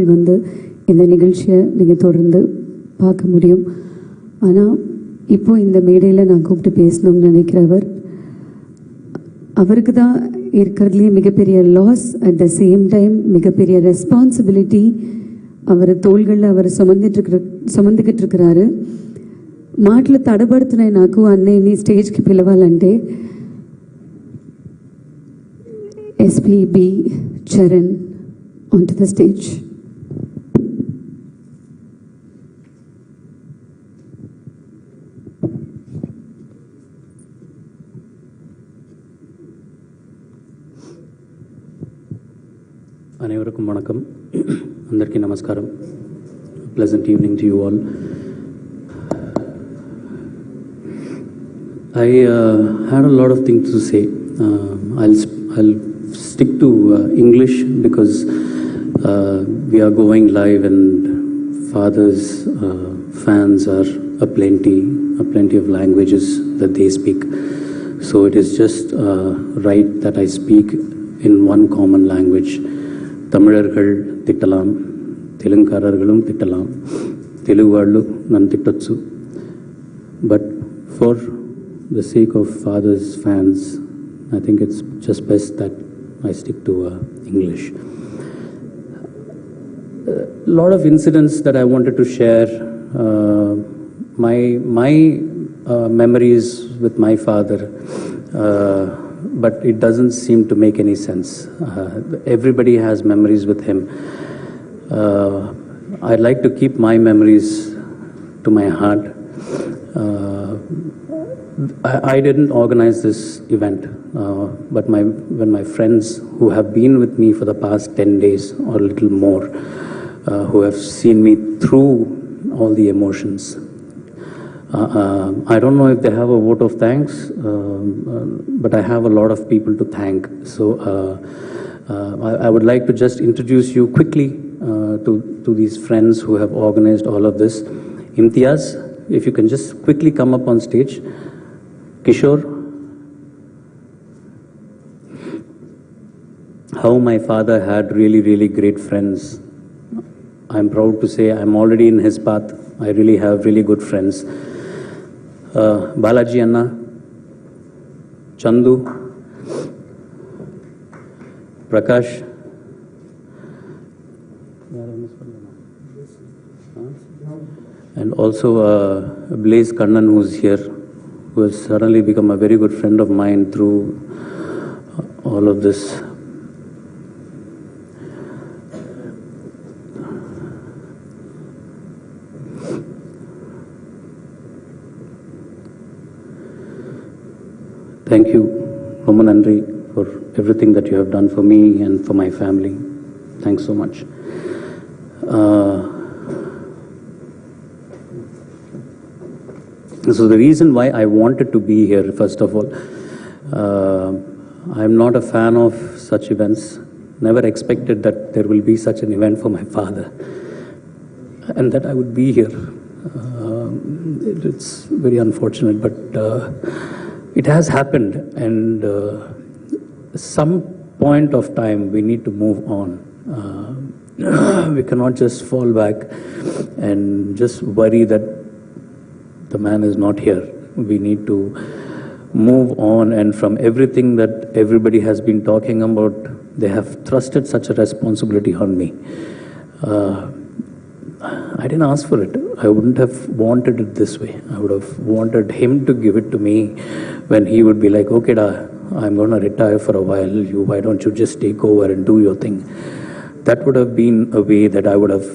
நேர்கள் வந்து இந்த நிகழ்ச்சியை நீங்கள் தொடர்ந்து பார்க்க முடியும். ஆனால் இப்போ இந்த மேடையில் நான் கூப்பிட்டு பேசணும்னு நினைக்கிறவர் அவருக்கு தான் இருக்கிறதுலேயே மிகப்பெரிய loss, at the same time மிகப்பெரிய ரெஸ்பான்சிபிலிட்டி. அவர் తోள்களில் அவர் సుమందికిட்டு இருக்கிறாరు. మాటలు తడబడుతున్నాయి నాకు అన్నయ్యని స్టేజ్కి పిలవాలంటే. SPB Charan on to the stage. అனைవరకం వణకం, అందరికీ నమస్కారం. Pleasant evening to you all. I had a lot of things to say. I'll stick to English because we are going live and Father's fans are a plenty of languages that they speak. So it is just right that I speak in one common language. தமிழர்கள் திட்டலாம், தெலுங்காரர்களும் திட்டலாம், தெலுங்கு వాళ్ళు నన్ను తిట్టొచ్చు. But for the sake of Father's fans, I think it's just best that I stick to English. A lot of incidents that I wanted to share, my memories with my father, but it doesn't seem to make any sense. Everybody has memories with him. I'd like to keep my memories to my heart. I didn't organize this event, but when my friends who have been with me for the past 10 days or a little more, who have seen me through all the emotions, I don't know if they have a vote of thanks, but I have a lot of people to thank. So I would like to just introduce you quickly to these friends who have organized all of this. Imtiaz, if you can just quickly come up on stage. Kishore, how my father had really great friends. I'm proud to say I'm already in his path. I really have really good friends. Balaji Anna, Chandu, Prakash, and also Blaze Kannan, who's here, who has suddenly become a very good friend of mine through all of this. Thank you, Roman Andri, for everything that you have done for me and for my family. Thanks so much. So the reason why I wanted to be here, first of all, I'm not a fan of such events. Never expected that there will be such an event for my father and that I would be here. It's very unfortunate, but it has happened, and some point of time we need to move on. We cannot just fall back and just worry that the man is not here. We need to move on, and from everything that everybody has been talking about, they have thrusted such a responsibility on me. I didn't ask for it. I wouldn't have wanted it this way. I would have wanted him to give it to me when he would be like, okay, I'm going to retire for a while. Why don't you just take over and do your thing? That would have been a way that I would have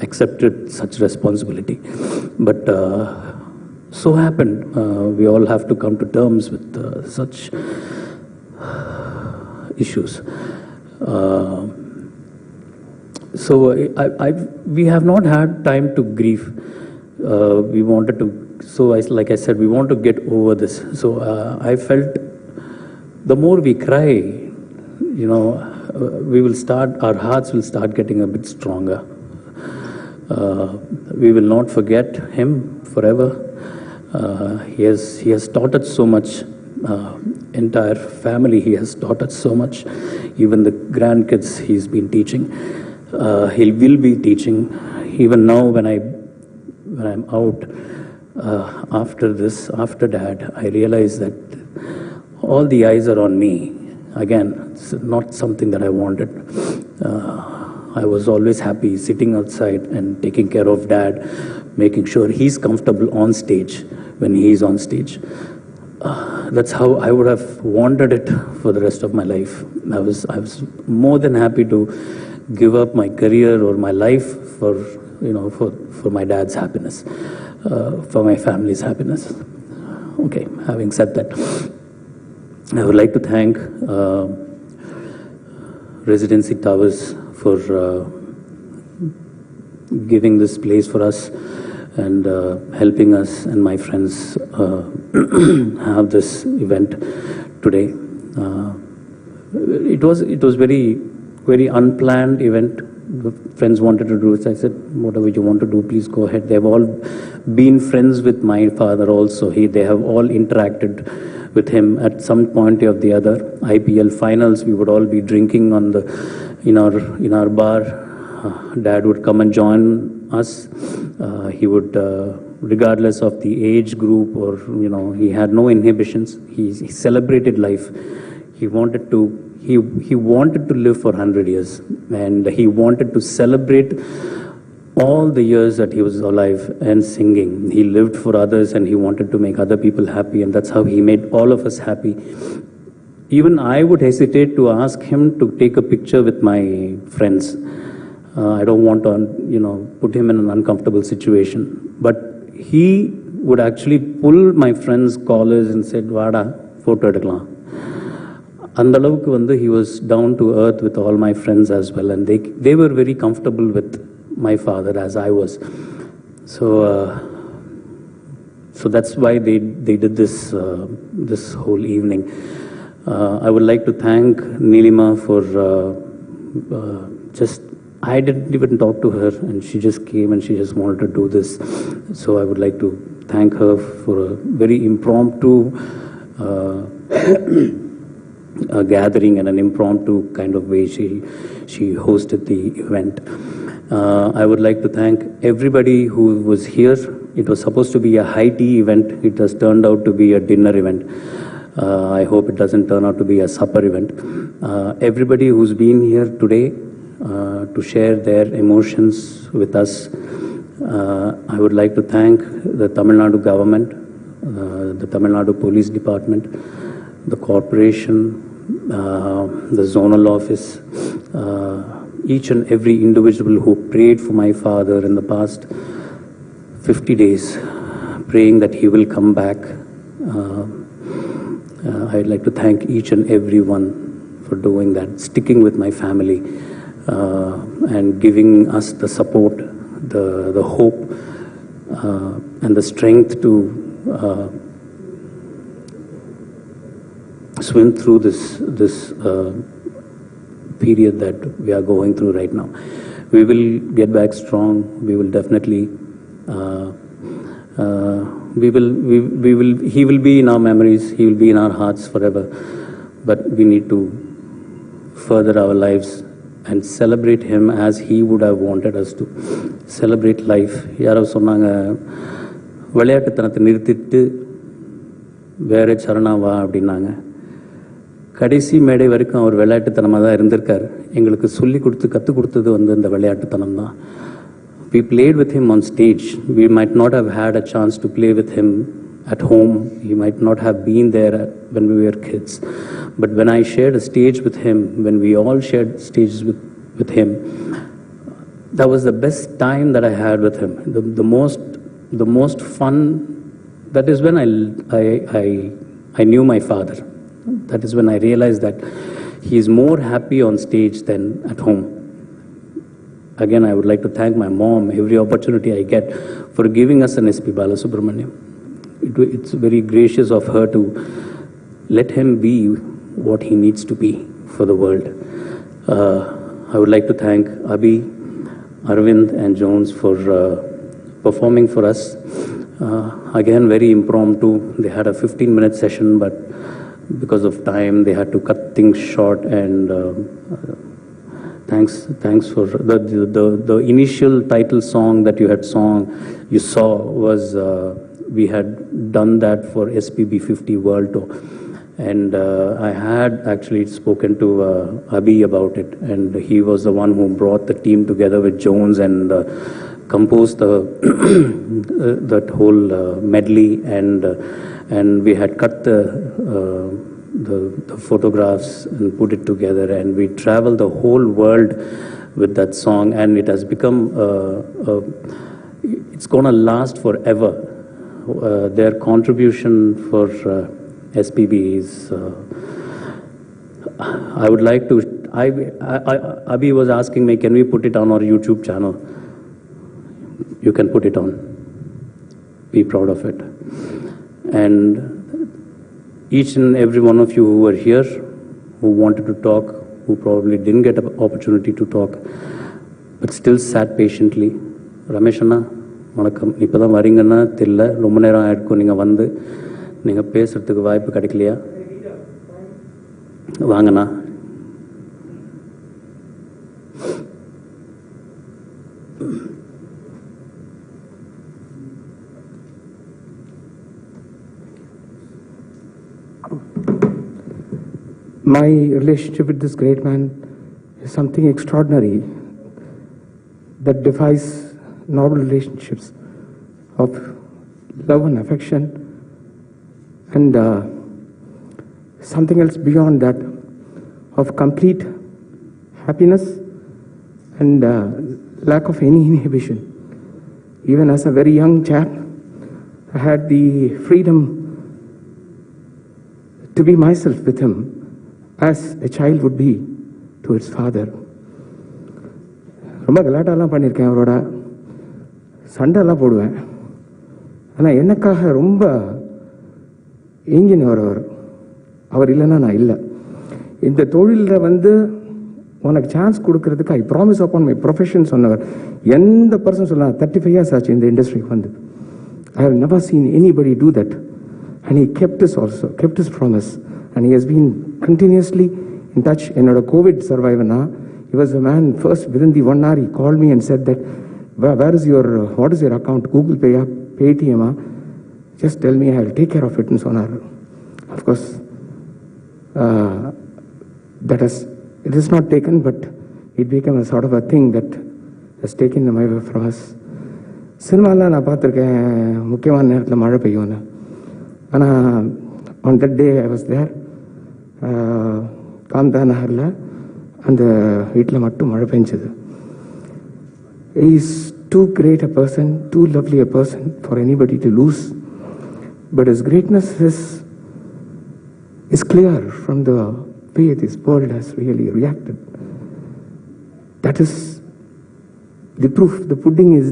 accepted such responsibility. But so happened. We all have to come to terms with such issues. So we have not had time to grieve. We wanted to, like I said, we want to get over this. So I felt the more we cry, our hearts will start getting a bit stronger. We will not forget him forever. He has taught us so much, entire family. He has taught us so much. Even the grandkids he's been teaching. He will be teaching. Even now when I'm out after this, after Dad, I realize that all the eyes are on me. Again, it's not something that I wanted. I was always happy sitting outside and taking care of Dad, making sure he's comfortable on stage when he's on stage. That's how I would have wanted it for the rest of my life. I was more than happy to give up my career or my life for my dad's happiness, for my family's happiness. Okay, having said that, I would like to thank Residency Towers for giving this place for us and helping us and my friends have this event today. It was very unplanned event. The friends wanted to do it. I said, whatever you want to do, please go ahead. They've all been friends with my father also. They have all interacted with him at some point or the other. IPL finals, we would all be drinking in our bar. Dad would come and join us. He would, regardless of the age group or he had no inhibitions. He celebrated life. He wanted to live for 100 years, and he wanted to celebrate all the years that he was alive and singing. He lived for others and he wanted to make other people happy, and that's how he made all of us happy. Even I would hesitate to ask him to take a picture with my friends. I don't want to, put him in an uncomfortable situation. But he would actually pull my friends' collars and said, "Vada, photo edakalam." Andalavuku he was down to earth with all my friends as well, and they were very comfortable with my father as I was. So that's why they did this whole evening. I would like to thank Neelima for I didn't even talk to her, and she just came and she just wanted to do this. So I would like to thank her for a very impromptu gathering and an impromptu kind of way she hosted the event. I would like to thank everybody who was here. It was supposed to be a high tea event. It has turned out to be a dinner event. I hope it doesn't turn out to be a supper event. Everybody who's been here today to share their emotions with us. I would like to thank the Tamil Nadu government, the Tamil Nadu Police Department, the corporation, the zonal office, each and every individual who prayed for my father in the past 50 days, praying that he will come back. I'd like to thank each and every one for doing that, sticking with my family, and giving us the support, the hope, and the strength to swim through this period that we are going through right now. We will get back strong. We will definitely. He will be in our memories. He will be in our hearts forever. But we need to further our lives and celebrate him as he would have wanted us to celebrate life. யாரோ சொன்னாங்க, விளையாட்டுத்தனத்தை நிறுத்திட்டு வேற சரணா வா அப்படின்னாங்க. கடைசி மேடை வரைக்கும் அவர் விளையாட்டுத்தனமாக தான் இருந்திருக்கார். எங்களுக்கு சொல்லி கொடுத்து கற்றுக் கொடுத்தது இந்த விளையாட்டுத்தனம் தான். We played with him on stage. We might not have had a chance to play with him at home. He might not have been there when we were kids. But when I shared a stage with him, when we all shared stages with him, that was the best time that I had with him. The most fun. That is when I knew my father. That is when I realized that he is more happy on stage than at home. Again, I would like to thank my mom every opportunity I get for giving us an SP Balasubramaniam. It's very gracious of her to let him be what he needs to be for the world. I would like to thank Abhi, Arvind and Jones for performing for us. Again, very impromptu. They had a 15-minute session, but because of time, they had to cut things short. And thanks for the initial title song that you saw was we had done that for SPB 50 World Tour. And I had actually spoken to Abhi about it, and he was the one who brought the team together with Jones and composed that whole medley, and we had cut the photographs and put it together, and we traveled the whole world with that song, and it has become it's gonna last forever. Their contribution for SPB is I would like to Abhi was asking me, can we put it on our YouTube channel? You can put it on. Be proud of it. And each and every one of you who were here, who wanted to talk, who probably didn't get an opportunity to talk, but still sat patiently. Ramesh Anna, வணக்கம். இப்போ தான் வரீங்கன்னா தெரியல, ரொம்ப நேரம் ஆகிருக்கும் நீங்கள் வந்து. நீங்கள் பேசுகிறதுக்கு வாய்ப்பு கிடைக்கலையா? வாங்கண்ணா. My relationship with this great man is something extraordinary that defies normal relationships of love and affection, and something else beyond that of complete happiness and lack of any inhibition. Even as a very young chap, I had the freedom to be myself with him as a child would be to its father. ரொம்ப கலாட்டாலாம் பண்ணியிருக்கேன், அவரோட சண்டைலாம் போடுவேன். ஆனால் எனக்காக ரொம்ப ஏங்கினவர் அவர் இல்லைன்னா நான் இல்லை. இந்த தொழிலில் வந்து உனக்கு சான்ஸ் கொடுக்கறதுக்கு I promise upon my profession சொன்னவர். எந்த பர்சன் சொல்லலாம், 35 years ஆச்சு இந்த இண்டஸ்ட்ரிக்கு வந்து. I have never seen anybody do that, and he kept his also kept his promise, and he has been continuously in touch. என்னோட கோவிட் சர்வைவர்னா he was a man first within the 1 hour he called me and said that where is your what is your account, Google Pay or Paytm, just tell me, I will take care of it and sonar. Of course that it is not taken, but it became a sort of a thing that has taken them away from us. சினிமாலாம் நான் பார்த்துருக்கேன் முக்கியமான நேரத்தில் மழை பெய்யும்னு. ஆனால் on that day I was there, Kantha நகரில் அந்த வீட்டில் மட்டும் மழை பெஞ்சது. He is too great a person, too lovely a person for anybody to lose, but his greatness is clear from the way this world has really reacted. That is the proof. The pudding is